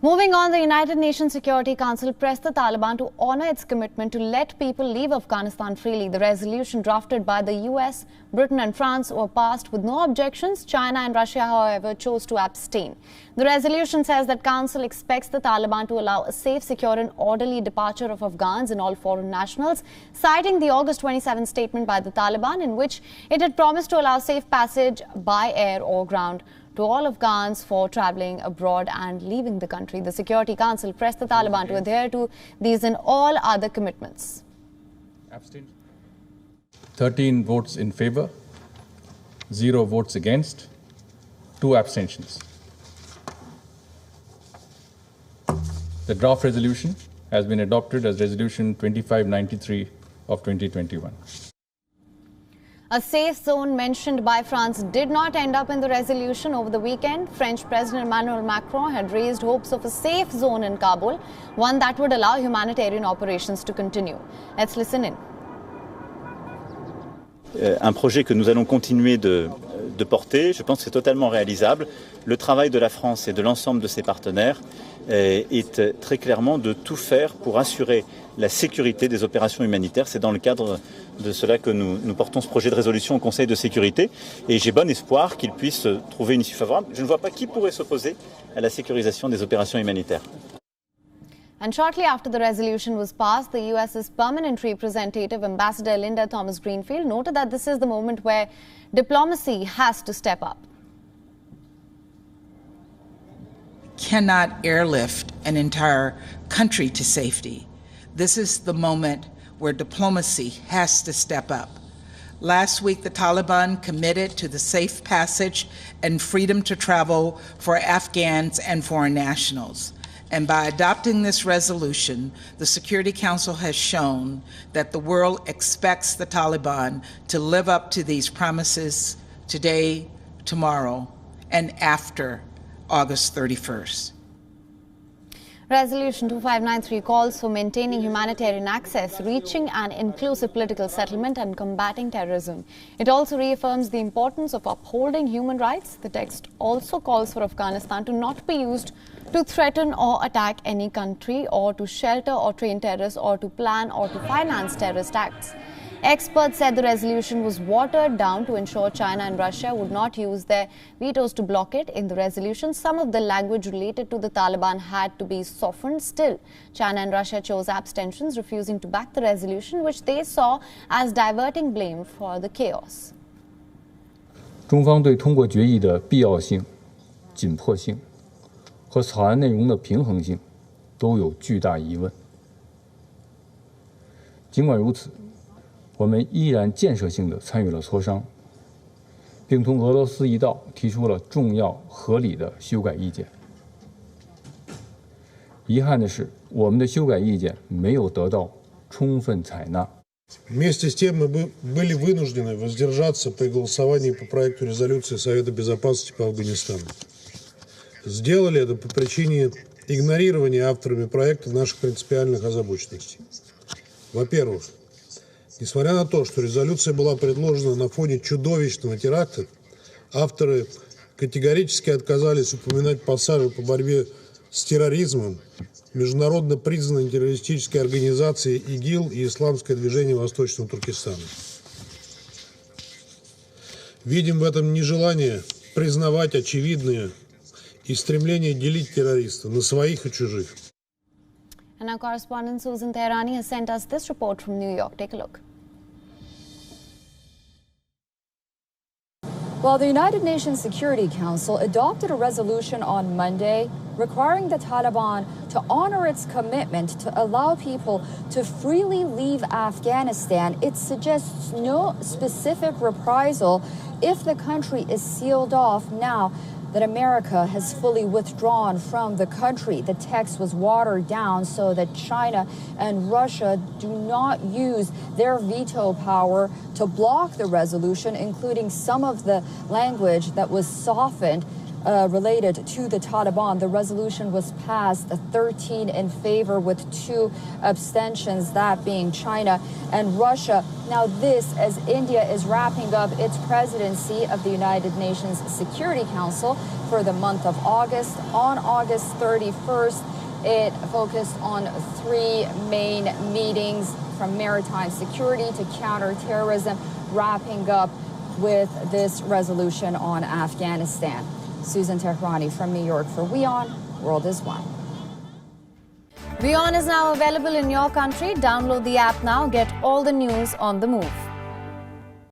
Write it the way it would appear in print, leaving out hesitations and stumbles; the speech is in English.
Moving on, the United Nations Security Council pressed the Taliban to honor its commitment to let people leave Afghanistan freely. The resolution drafted by the US, Britain and France were passed with no objections. China and Russia, however, chose to abstain. The resolution says that Council expects the Taliban to allow a safe, secure and orderly departure of Afghans and all foreign nationals, citing the August 27 statement by the Taliban in which it had promised to allow safe passage by air or ground to all Afghans for travelling abroad and leaving the country. The Security Council pressed the Taliban to adhere to these and all other commitments. Abstain. 13 votes in favour, 0 votes against, 2 abstentions. The draft resolution has been adopted as Resolution 2593 of 2021. A safe zone mentioned by France did not end up in the resolution over the weekend. French President Emmanuel Macron had raised hopes of a safe zone in Kabul, one that would allow humanitarian operations to continue. Let's listen in. Un projet que nous allons continuer de porter, je pense que c'est totalement réalisable. Le travail de la France et de l'ensemble de ses partenaires est très clairement de tout faire pour assurer la sécurité des opérations humanitaires. C'est dans le cadre de cela que nous portons ce projet de résolution au Conseil de sécurité et j'ai bon espoir qu'il puisse trouver une issue favorable. Je ne vois pas qui pourrait s'opposer à la sécurisation des opérations humanitaires. And shortly after the resolution was passed, the US's permanent representative, Ambassador Linda Thomas-Greenfield, noted that this is the moment where diplomacy has to step up. Cannot airlift an entire country to safety. This is the moment where diplomacy has to step up. Last week, the Taliban committed to the safe passage and freedom to travel for Afghans and foreign nationals. And by adopting this resolution, the Security Council has shown that the world expects the Taliban to live up to these promises today, tomorrow, and after August 31st. Resolution 2593 calls for maintaining humanitarian access, reaching an inclusive political settlement and combating terrorism. It also reaffirms the importance of upholding human rights. The text also calls for Afghanistan to not be used to threaten or attack any country or to shelter or train terrorists or to plan or to finance terrorist acts. Experts said the resolution was watered down to ensure China and Russia would not use their vetoes to block it. In the resolution, some of the language related to the Taliban had to be softened. Still, China and Russia chose abstentions, refusing to back the resolution, which they saw as diverting blame for the chaos. 中方对通过决议的必要性、紧迫性和草案内容的平衡性都有巨大疑问。尽管如此，我们依然建设性地参与了磋商，并同俄罗斯一道提出了重要合理的修改意见。遗憾的是，我们的修改意见没有得到充分采纳。Вместе с тем мы были вынуждены воздержаться при голосовании по проекту резолюции Совета Безопасности по Афганистану. Сделали это по причине игнорирования авторами проекта наших принципиальных озабоченностей. Во-первых, несмотря на то, что резолюция была предложена на фоне чудовищного теракта, авторы категорически отказались упоминать пассажи по борьбе с терроризмом, международно признанной террористической организацией ИГИЛ и Исламское движение Восточного Туркестана. Видим в этом нежелание признавать очевидные и стремление делить террористов на своих и чужих. And our correspondent Susan Tehrani has sent us this report from New York. Take a look. Well, the United Nations Security Council adopted a resolution on Monday requiring the Taliban to honor its commitment to allow people to freely leave Afghanistan. It suggests no specific reprisal if the country is sealed off now that America has fully withdrawn from the country. The text was watered down so that China and Russia do not use their veto power to block the resolution, including some of the language that was softened related to the Taliban. The resolution was passed 13 in favor with 2 abstentions, that being China and Russia. Now this as India is wrapping up its presidency of the United Nations Security Council. for the month of August. On August 31st, it focused on 3 main meetings, from maritime security to counterterrorism, wrapping up with this resolution on Afghanistan. Susan Tehrani from New York for WION World is One. WION is now available in your country. Download the app now. Get all the news on the move.